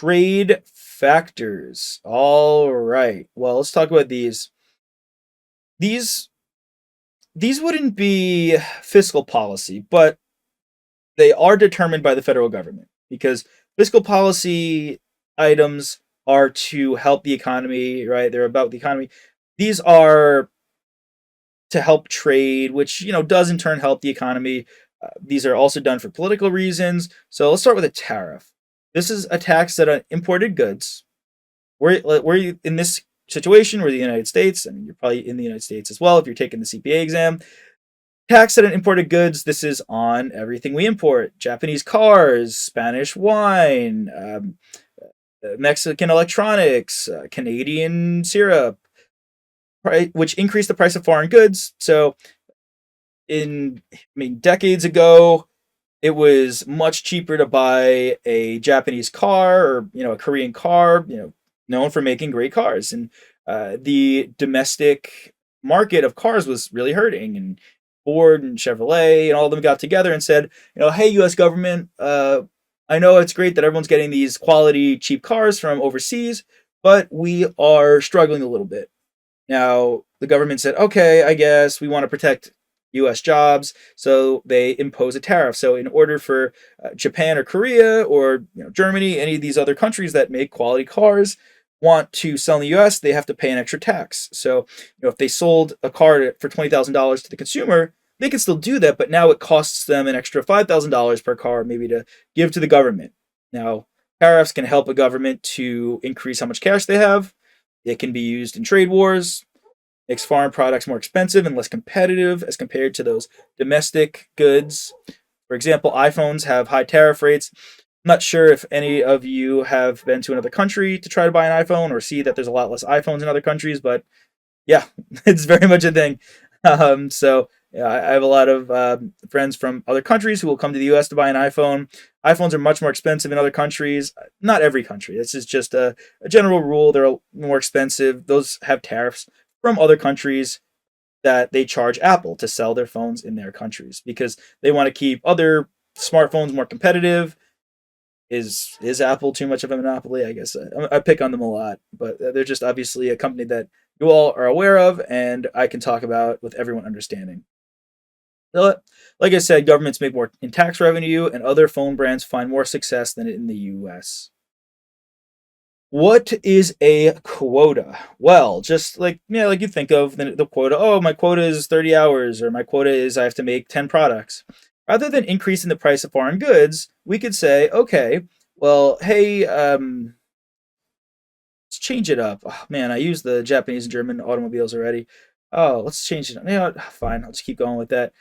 trade factors. All right. Well, let's talk about these. These these wouldn't be fiscal policy, but they are determined by the federal government because fiscal policy items are to help the economy, right? They're about the economy. These are to help trade, which does in turn help the economy. These are also done for political reasons. So let's start with a tariff. This is a tax that on imported goods. We're in this situation, we're the United States, and you're probably in the United States as well if you're taking the CPA exam. Tax on imported goods. This is on everything we import: Japanese cars, Spanish wine, Mexican electronics, Canadian syrup, right? Which increase the price of foreign goods. So decades ago, it was much cheaper to buy a Japanese car or a Korean car, known for making great cars, and the domestic market of cars was really hurting. And Ford and Chevrolet and all of them got together and said, hey, U.S. government, I know it's great that everyone's getting these quality cheap cars from overseas, but we are struggling a little bit. Now, the government said, okay, I guess we want to protect US jobs, so they impose a tariff. So, in order for Japan or Korea or Germany, any of these other countries that make quality cars, want to sell in the US, they have to pay an extra tax. So, if they sold a car for $20,000 to the consumer, they can still do that, but now it costs them an extra $5,000 per car, maybe to give to the government. Now, tariffs can help a government to increase how much cash they have. It can be used in trade wars, makes foreign products more expensive and less competitive as compared to those domestic goods. For example, iPhones have high tariff rates. I'm not sure if any of you have been to another country to try to buy an iPhone or see that there's a lot less iPhones in other countries, but yeah, it's very much a thing. So yeah, I have a lot of friends from other countries who will come to the U.S. to buy an iPhone. iPhones are much more expensive in other countries. Not every country. This is just a general rule. They're more expensive. Those have tariffs from other countries that they charge Apple to sell their phones in their countries because they want to keep other smartphones more competitive. Is Apple too much of a monopoly? I guess I pick on them a lot, but they're just obviously a company that you all are aware of and I can talk about with everyone understanding. Like I said, governments make more in tax revenue, and other phone brands find more success than in the U.S. What is a quota? Well, just like you think of the quota. Oh, my quota is 30 hours, or my quota is I have to make 10 products. Rather than increasing the price of foreign goods, we could say, okay, well, hey, let's change it up. Oh, man, I used the Japanese and German automobiles already. Oh, let's change it up. Fine, I'll just keep going with that.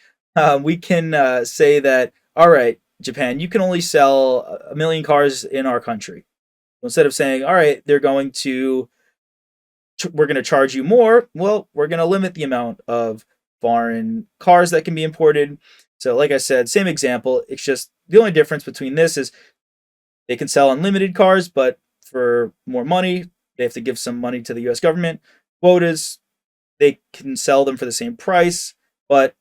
We can say that, all right, Japan, you can only sell a million cars in our country. Instead of saying, all right, we're going to charge you more, well, we're going to limit the amount of foreign cars that can be imported. So, like I said, same example. It's just the only difference between this is they can sell unlimited cars, but for more money, they have to give some money to the U.S. government. Quotas, they can sell them for the same price, but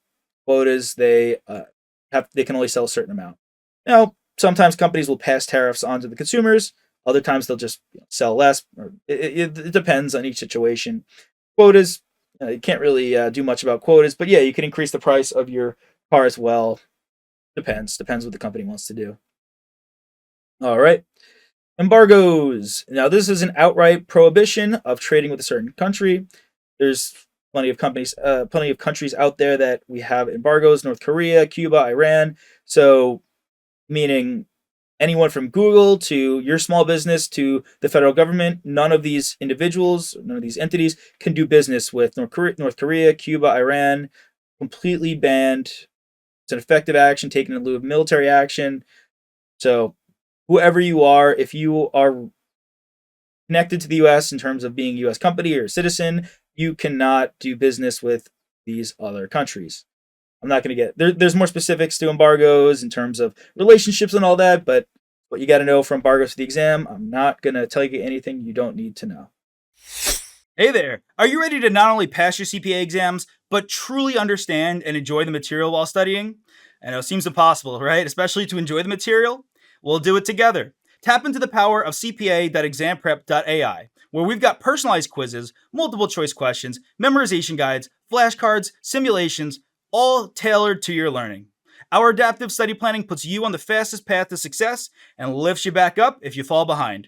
quotas they can only sell a certain amount. Now, sometimes companies will pass tariffs on to the consumers. Other times they'll just sell less. Or it depends on each situation. Quotas, you can't really do much about quotas, but yeah, you can increase the price of your car as well. Depends what the company wants to do. All right. Embargoes. Now, this is an outright prohibition of trading with a certain country. There's plenty of countries out there that we have embargoes: North Korea, Cuba, Iran. So, meaning anyone from Google to your small business to the federal government, none of these individuals, none of these entities can do business with North Korea, Cuba, Iran. Completely banned. It's an effective action taken in lieu of military action. So, whoever you are, if you are connected to the U.S. in terms of being a U.S. company or a citizen, you cannot do business with these other countries. I'm not going to get there's more specifics to embargoes in terms of relationships and all that, but what you got to know for embargoes for the exam, I'm not going to tell you anything you don't need to know. Hey there! Are you ready to not only pass your CPA exams, but truly understand and enjoy the material while studying? I know it seems impossible, right? Especially to enjoy the material. We'll do it together. Tap into the power of CPA.examprep.ai, where we've got personalized quizzes, multiple choice questions, memorization guides, flashcards, simulations, all tailored to your learning. Our adaptive study planning puts you on the fastest path to success and lifts you back up if you fall behind.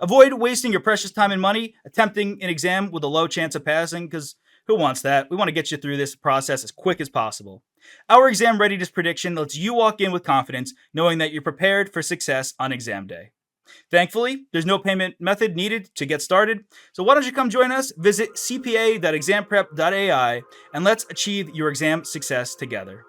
Avoid wasting your precious time and money attempting an exam with a low chance of passing, because who wants that? We want to get you through this process as quick as possible. Our exam readiness prediction lets you walk in with confidence, knowing that you're prepared for success on exam day. Thankfully, there's no payment method needed to get started, so why don't you come join us? Visit cpa.examprep.ai and let's achieve your exam success together.